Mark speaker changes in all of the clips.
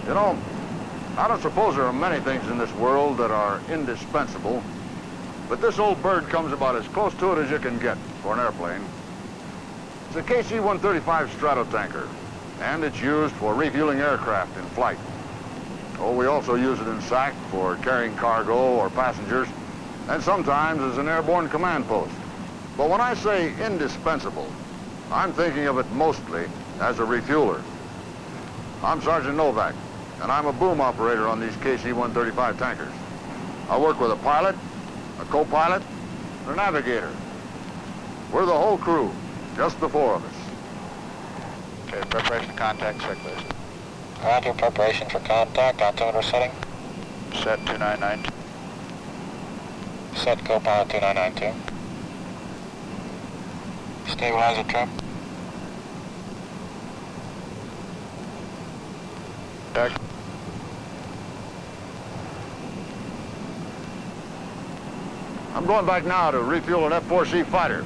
Speaker 1: You know, I don't suppose there are many things in this world that are indispensable, but this old bird comes about as close to it as you can get for an airplane. It's a KC-135 Stratotanker, and it's used for refueling aircraft in flight. Oh, we also use it in SAC for carrying cargo or passengers, and sometimes as an airborne command post. But when I say indispensable, I'm thinking of it mostly as a refueler. I'm Sergeant Novak, and I'm a boom operator on these KC-135 tankers. I work with a pilot, a co-pilot, and a navigator. We're the whole crew, just the four of us.
Speaker 2: Okay, preparation contact, check please.
Speaker 3: Roger, preparation for contact, altimeter setting.
Speaker 2: Set 2992.
Speaker 3: Set co-pilot 2992. Stabilizer trim.
Speaker 2: Check.
Speaker 1: I'm going back now to refuel an F-4C fighter.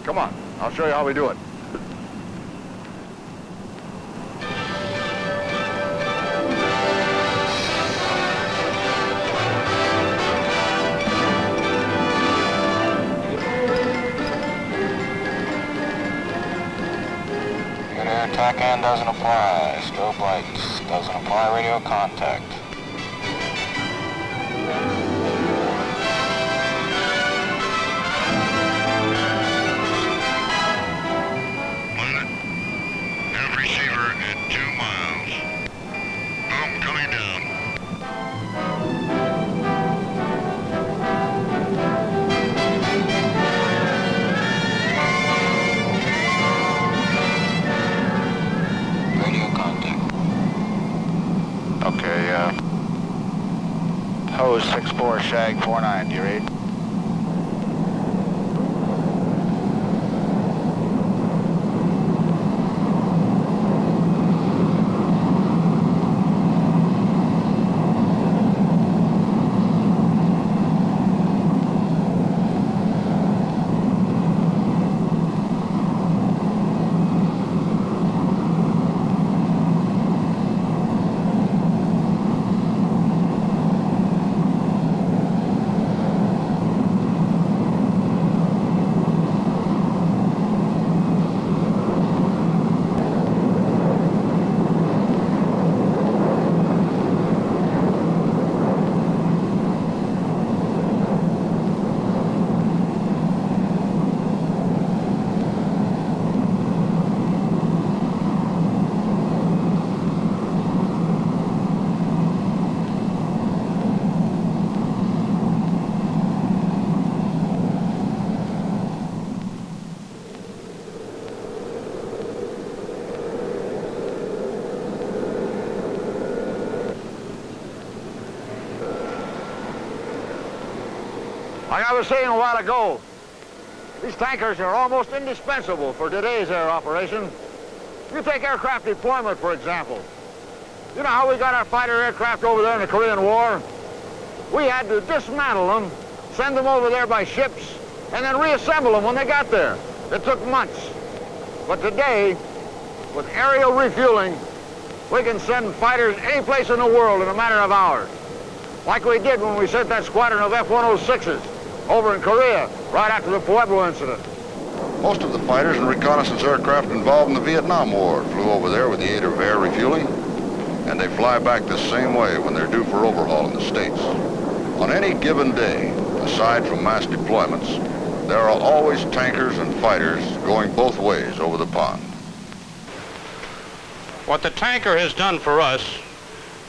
Speaker 1: Come on, I'll show you how we do it.
Speaker 3: Good air TACAN doesn't apply. Strobe lights doesn't apply. Radio contact.
Speaker 4: Have receiver at 2 miles. Boom, coming down.
Speaker 3: Radio contact.
Speaker 2: Okay, hose 64, shag 49, do you read?
Speaker 1: Like I was saying a while ago, these tankers are almost indispensable for today's air operation. You take aircraft deployment, for example. You know how we got our fighter aircraft over there in the Korean War? We had to dismantle them, send them over there by ships, and then reassemble them when they got there. It took months. But today, with aerial refueling, we can send fighters any place in the world in a matter of hours. Like we did when we sent that squadron of F-106s over in Korea right after the Pueblo incident.
Speaker 5: Most of the fighters and reconnaissance aircraft involved in the Vietnam War flew over there with the aid of air refueling, and they fly back the same way when they're due for overhaul in the States. On any given day, aside from mass deployments, there are always tankers and fighters going both ways over the pond.
Speaker 6: What the tanker has done for us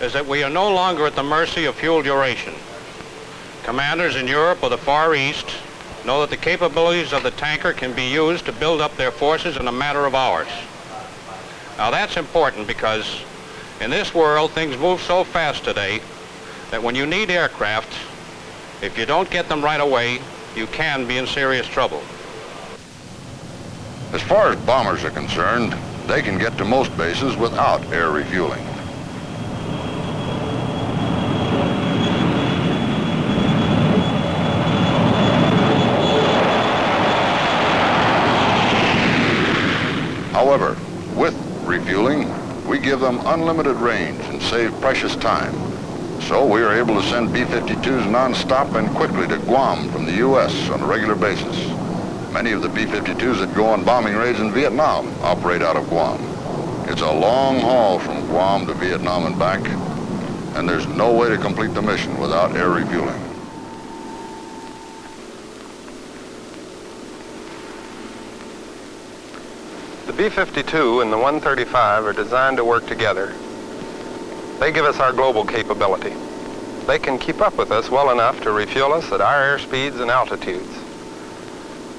Speaker 6: is that we are no longer at the mercy of fuel duration. Commanders in Europe or the Far East know that the capabilities of the tanker can be used to build up their forces in a matter of hours. Now that's important because in this world things move so fast today that when you need aircraft, if you don't get them right away, you can be in serious trouble.
Speaker 5: As far as bombers are concerned, they can get to most bases without air refueling. However, with refueling, we give them them unlimited range and save precious time. So we are able to send B-52s non-stop and quickly to Guam from the U.S. on a regular basis. Many of the B-52s that go on bombing raids in Vietnam operate out of Guam. It's a long haul from Guam to Vietnam and back, and there's no way to complete the mission without air refueling.
Speaker 7: The B-52 and the 135 are designed to work together. They give us our global capability. They can keep up with us well enough to refuel us at our airspeeds and altitudes.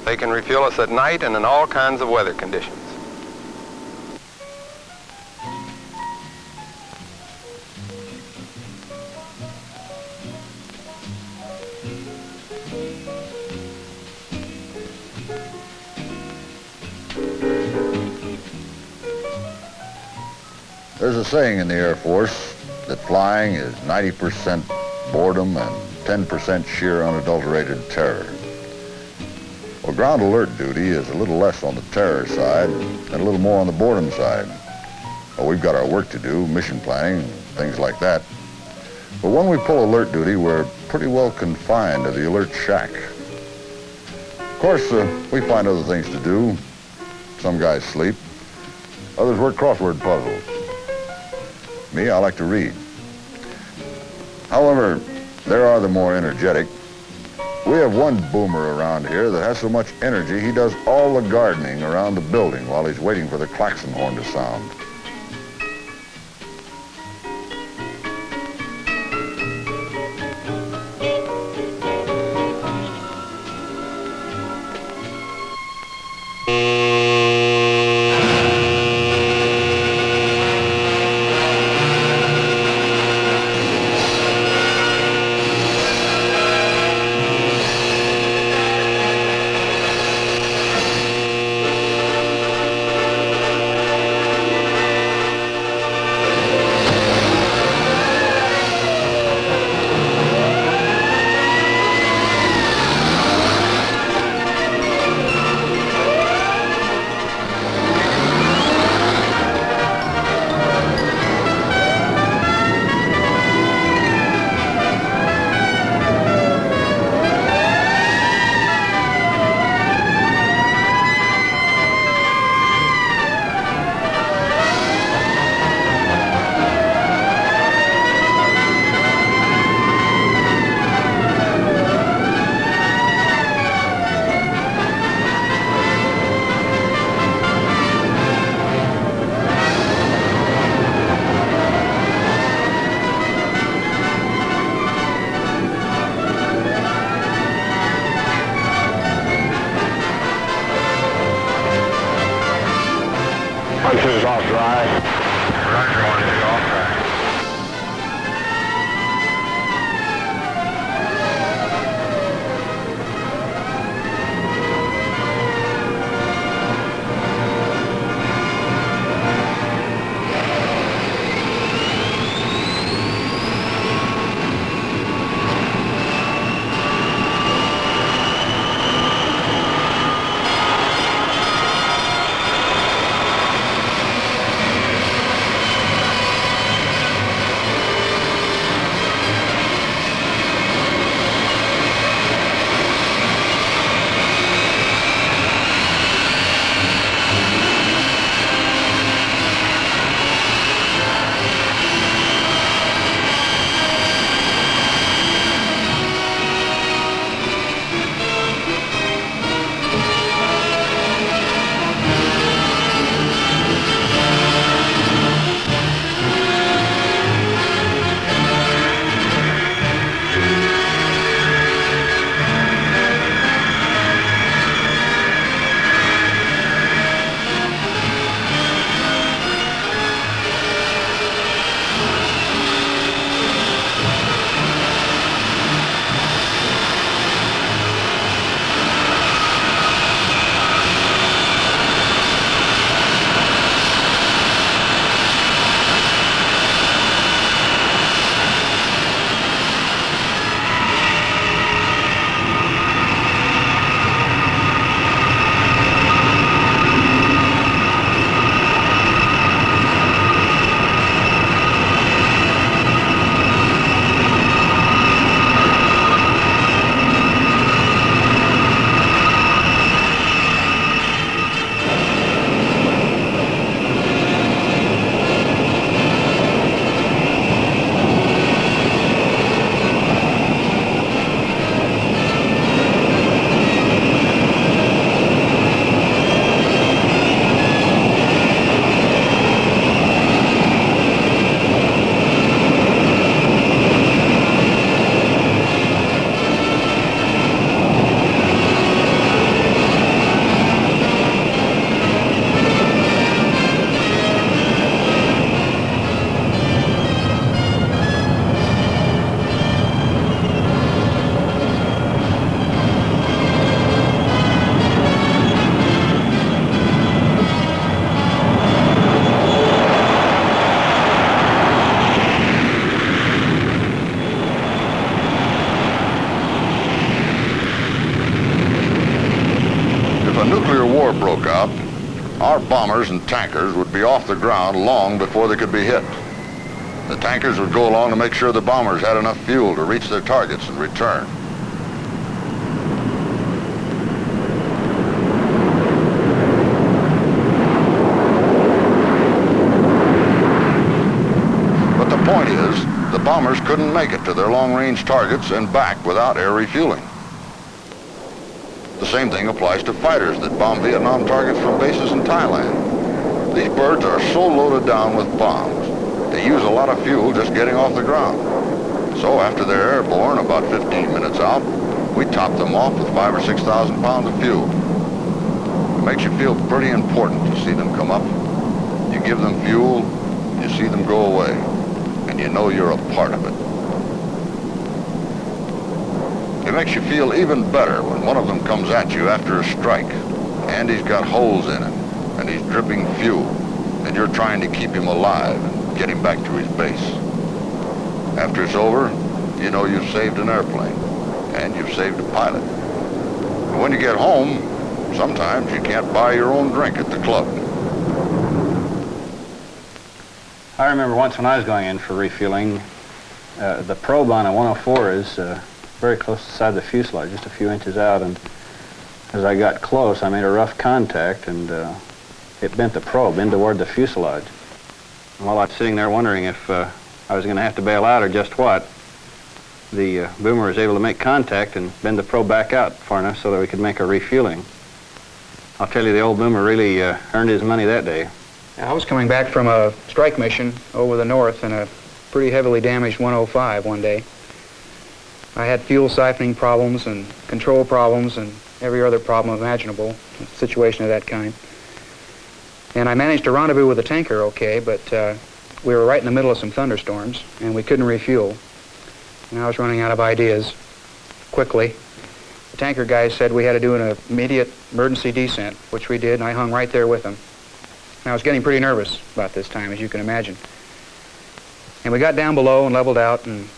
Speaker 7: They can refuel us at night and in all kinds of weather conditions.
Speaker 5: There's a saying in the Air Force that flying is 90% boredom and 10% sheer unadulterated terror. Well, ground alert duty is a little less on the terror side and a little more on the boredom side. Well, we've got our work to do, mission planning, things like that. But when we pull alert duty, we're pretty well confined to the alert shack. Of course, we find other things to do. Some guys sleep. Others work crossword puzzles. Me, I like to read. However, there are the more energetic. We have one boomer around here that has so much energy he does all the gardening around the building while he's waiting for the klaxon horn to sound.
Speaker 3: This is off dry.
Speaker 2: Roger, 1-2, off track.
Speaker 5: a nuclear war broke out, our bombers and tankers would be off the ground long before they could be hit. The tankers would go along to make sure the bombers had enough fuel to reach their targets and return. But the point is, the bombers couldn't make it to their long-range targets and back without air refueling. The same thing applies to fighters that bomb Vietnam targets from bases in Thailand. These birds are so loaded down with bombs, they use a lot of fuel just getting off the ground. So after they're airborne, about 15 minutes out, we top them off with 5,000 or 6,000 pounds of fuel. It makes you feel pretty important to see them come up. You give them fuel, you see them go away, and you know you're a part of it. It makes you feel even better when one of them comes at you after a strike, and he's got holes in him, and he's dripping fuel, and you're trying to keep him alive and get him back to his base. After it's over, you know you've saved an airplane, and you've saved a pilot. And when you get home, sometimes you can't buy your own drink at the club.
Speaker 6: I remember once when I was going in for refueling, the probe on a 104 is very close to the side of the fuselage, just a few inches out, and as I got close, I made a rough contact, and it bent the probe in toward the fuselage. And while I was sitting there wondering if I was going to have to bail out or just what, the boomer was able to make contact and bend the probe back out far enough so that we could make a refueling. I'll tell you, the old boomer really earned his money that day.
Speaker 8: I was coming back from a strike mission over the north in a pretty heavily damaged 105 one day. I had fuel siphoning problems and control problems and every other problem imaginable, a situation of that kind. And I managed to rendezvous with the tanker okay, but we were right in the middle of some thunderstorms and we couldn't refuel. And I was running out of ideas quickly. The tanker guys said we had to do an immediate emergency descent, which we did, and I hung right there with them. And I was getting pretty nervous about this time, as you can imagine. And we got down below and leveled out, and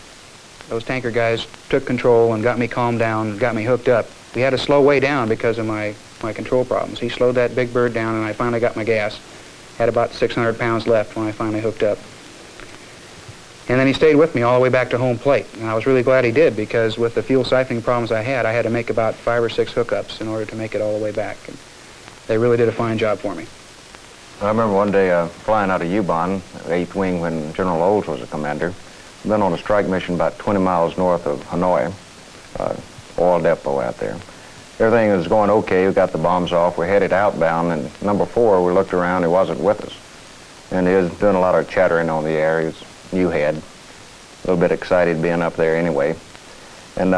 Speaker 8: those tanker guys took control and got me calmed down and got me hooked up. We had to slow way down because of my control problems. He slowed that big bird down, and I finally got my gas. Had about 600 pounds left when I finally hooked up. And then he stayed with me all the way back to home plate. And I was really glad he did, because with the fuel siphoning problems I had to make about 5 or 6 hookups in order to make it all the way back. And they really did a fine job for me.
Speaker 9: I remember one day flying out of U-Bahn, 8th Wing, when General Olds was the commander. Been on a strike mission about 20 miles north of Hanoi, oil depot out there. Everything was going okay. We got the bombs off. We're headed outbound, and number 4, we looked around. He wasn't with us. And he was doing a lot of chattering on the air. He was new head, a little bit excited being up there anyway. And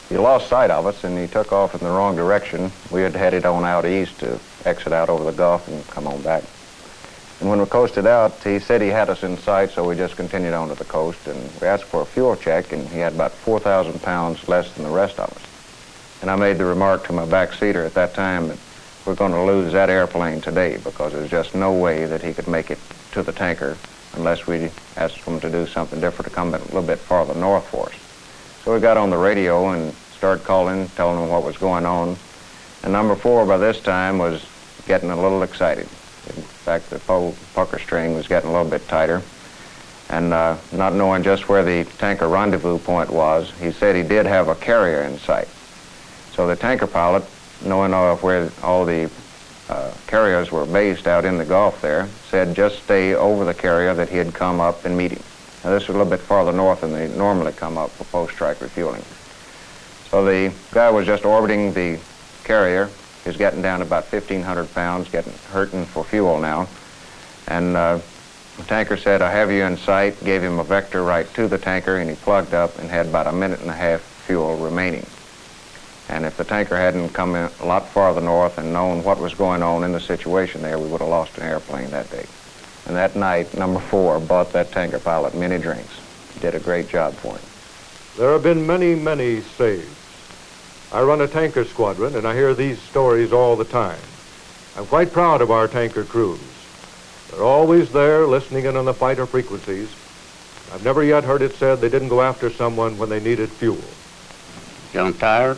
Speaker 9: he lost sight of us, and he took off in the wrong direction. We had headed on out east to exit out over the Gulf and come on back. And when we coasted out, he said he had us in sight, so we just continued on to the coast, and we asked for a fuel check, and he had about 4,000 pounds less than the rest of us. And I made the remark to my backseater at that time that we're going to lose that airplane today, because there's just no way that he could make it to the tanker unless we asked him to do something different, to come a little bit farther north for us. So we got on the radio and started calling, telling them what was going on. And number 4 by this time was getting a little excited. In fact, the pucker string was getting a little bit tighter. And not knowing just where the tanker rendezvous point was, he said he did have a carrier in sight. So the tanker pilot, knowing where all the carriers were based out in the Gulf there, said just stay over the carrier that he had come up and meet him. Now this was a little bit farther north than they normally come up for post-strike refueling. So the guy was just orbiting the carrier. He was getting down to about 1,500 pounds, hurting for fuel now. And the tanker said, I have you in sight, gave him a vector right to the tanker, and he plugged up and had about 1.5 minutes fuel remaining. And if the tanker hadn't come in a lot farther north and known what was going on in the situation there, we would have lost an airplane that day. And that night, number 4 bought that tanker pilot many drinks. He did a great job for him.
Speaker 10: There have been many, many saves. I run a tanker squadron, and I hear these stories all the time. I'm quite proud of our tanker crews. They're always there listening in on the fighter frequencies. I've never yet heard it said they didn't go after someone when they needed fuel.
Speaker 11: Feeling tired?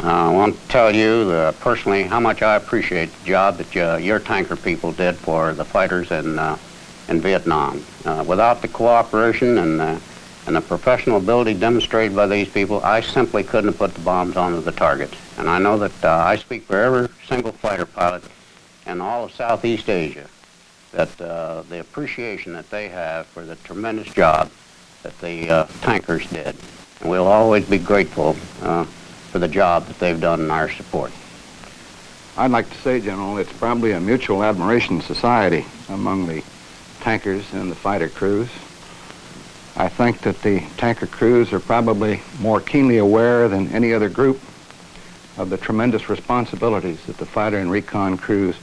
Speaker 11: I want to tell you personally how much I appreciate the job that your tanker people did for the fighters in Vietnam. Without the cooperation and the professional ability demonstrated by these people, I simply couldn't have put the bombs onto the targets. And I know that I speak for every single fighter pilot in all of Southeast Asia, that the appreciation that they have for the tremendous job that the tankers did. And we'll always be grateful for the job that they've done in our support.
Speaker 12: I'd like to say, General, it's probably a mutual admiration society among the tankers and the fighter crews. I think that the tanker crews are probably more keenly aware than any other group of the tremendous responsibilities that the fighter and recon crews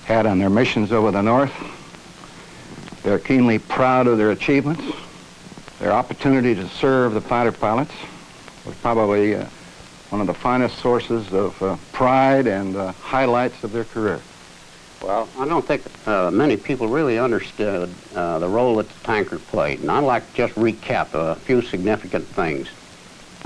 Speaker 12: had on their missions over the North. They're keenly proud of their achievements. Their opportunity to serve the fighter pilots was probably one of the finest sources of pride and highlights of their career.
Speaker 11: Well, I don't think many people really understood the role that the tanker played, and I'd like to just recap a few significant things.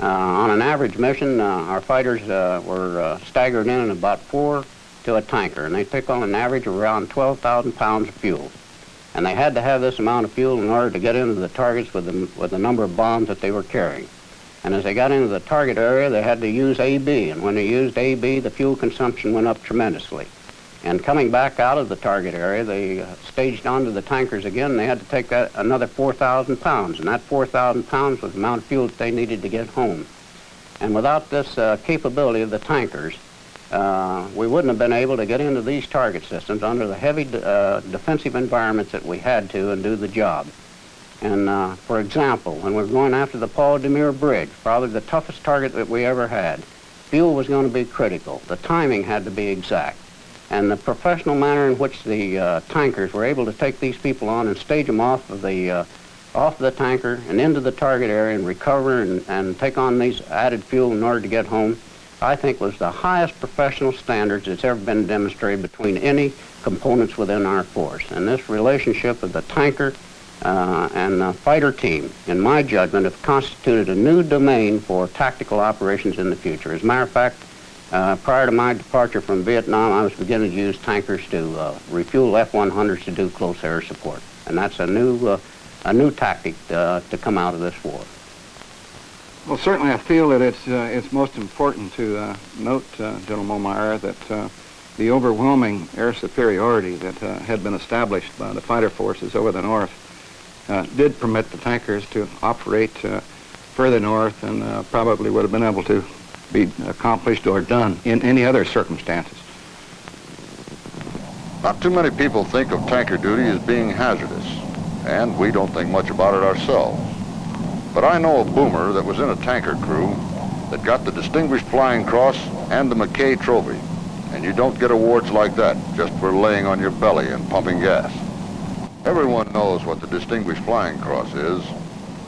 Speaker 11: On an average mission, our fighters were staggered in about 4 to a tanker, and they took on an average of around 12,000 pounds of fuel. And they had to have this amount of fuel in order to get into the targets with the number of bombs that they were carrying. And as they got into the target area, they had to use AB, and when they used AB, the fuel consumption went up tremendously. And coming back out of the target area, they staged onto the tankers again, and they had to take another 4,000 pounds, and that 4,000 pounds was the amount of fuel that they needed to get home. And without this capability of the tankers, we wouldn't have been able to get into these target systems under the heavy defensive environments that we had to and do the job. And for example, when we were going after the Paul Demure Bridge, probably the toughest target that we ever had, fuel was going to be critical. The timing had to be exact. And the professional manner in which the tankers were able to take these people on and stage them off of the tanker and into the target area and recover and take on these added fuel in order to get home, I think was the highest professional standards that's ever been demonstrated between any components within our force. And this relationship of the tanker and the fighter team, in my judgment, have constituted a new domain for tactical operations in the future. As a matter of fact, prior to my departure from Vietnam, I was beginning to use tankers to refuel F-100s to do close air support. And that's a new tactic to come out of this war.
Speaker 12: Well, certainly I feel that it's most important to note, General Momyer, that the overwhelming air superiority that had been established by the fighter forces over the North did permit the tankers to operate further north and probably would have been able to be accomplished or done in any other circumstances.
Speaker 5: Not too many people think of tanker duty as being hazardous, and we don't think much about it ourselves. But I know a boomer that was in a tanker crew that got the Distinguished Flying Cross and the McKay Trophy, and you don't get awards like that just for laying on your belly and pumping gas. Everyone knows what the Distinguished Flying Cross is,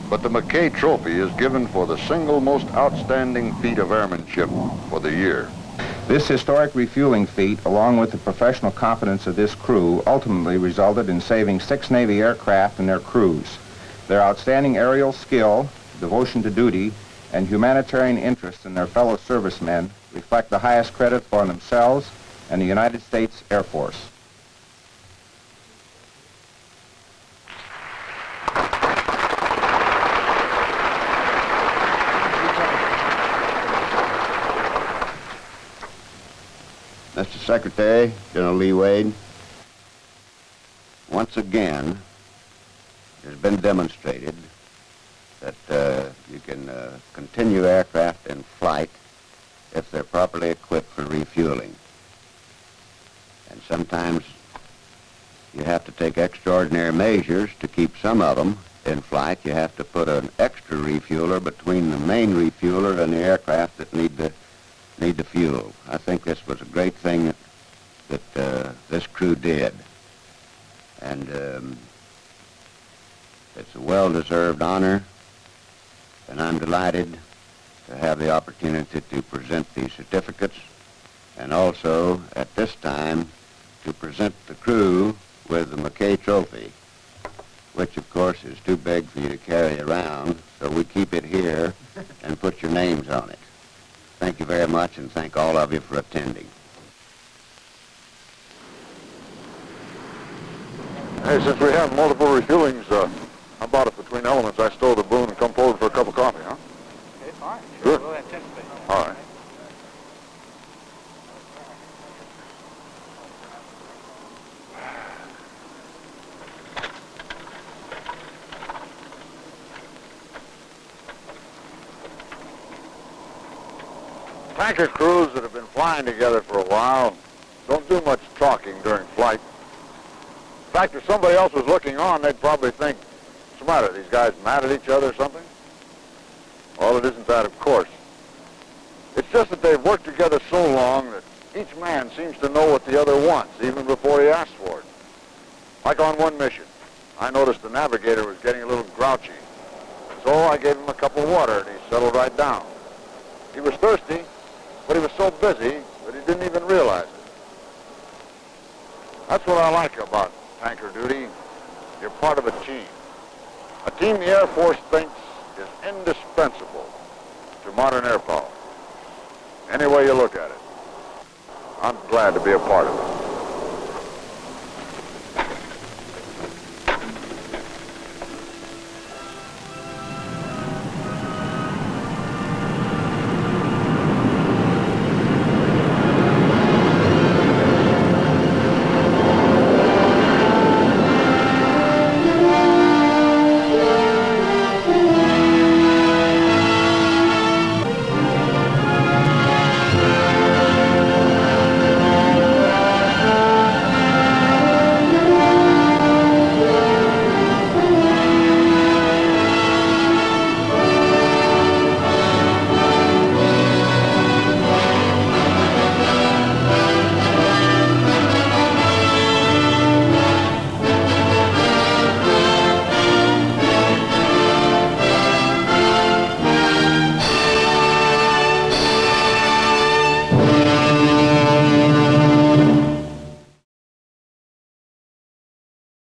Speaker 5: but the McKay Trophy is given for the single most outstanding feat of airmanship for the year.
Speaker 13: This historic refueling feat, along with the professional competence of this crew, ultimately resulted in saving 6 Navy aircraft and their crews. Their outstanding aerial skill, devotion to duty, and humanitarian interest in their fellow servicemen reflect the highest credit for themselves and the United States Air Force.
Speaker 14: Mr. Secretary, General Lee Wade, once again, it has been demonstrated that you can continue aircraft in flight if they're properly equipped for refueling. And sometimes you have to take extraordinary measures to keep some of them in flight. You have to put an extra refueler between the main refueler and the aircraft that need the fuel. I think this was a great thing that this crew did. And it's a well-deserved honor, and I'm delighted to have the opportunity to present these certificates, and also at this time to present the crew with the McKay Trophy, which of course is too big for you to carry around, so we keep it here and put your names on it. Thank you very much, and thank all of you for attending.
Speaker 1: Hey, since we have multiple refuelings, how about if between elements I stow the boon and come forward for a cup of coffee, huh?
Speaker 2: Okay, fine.
Speaker 1: Good.
Speaker 2: We'll anticipate.
Speaker 1: All right. Tanker crews that have been flying together for a while don't do much talking during flight. In fact, if somebody else was looking on, they'd probably think, what's the matter, these guys mad at each other or something? Well, it isn't that, of course. It's just that they've worked together so long that each man seems to know what the other wants, even before he asks for it. Like on one mission, I noticed the navigator was getting a little grouchy. So I gave him a cup of water, and he settled right down. He was thirsty, but he was so busy that he didn't even realize it. That's what I like about tanker duty. You're part of a team. A team the Air Force thinks is indispensable to modern air power. Any way you look at it, I'm glad to be a part of it.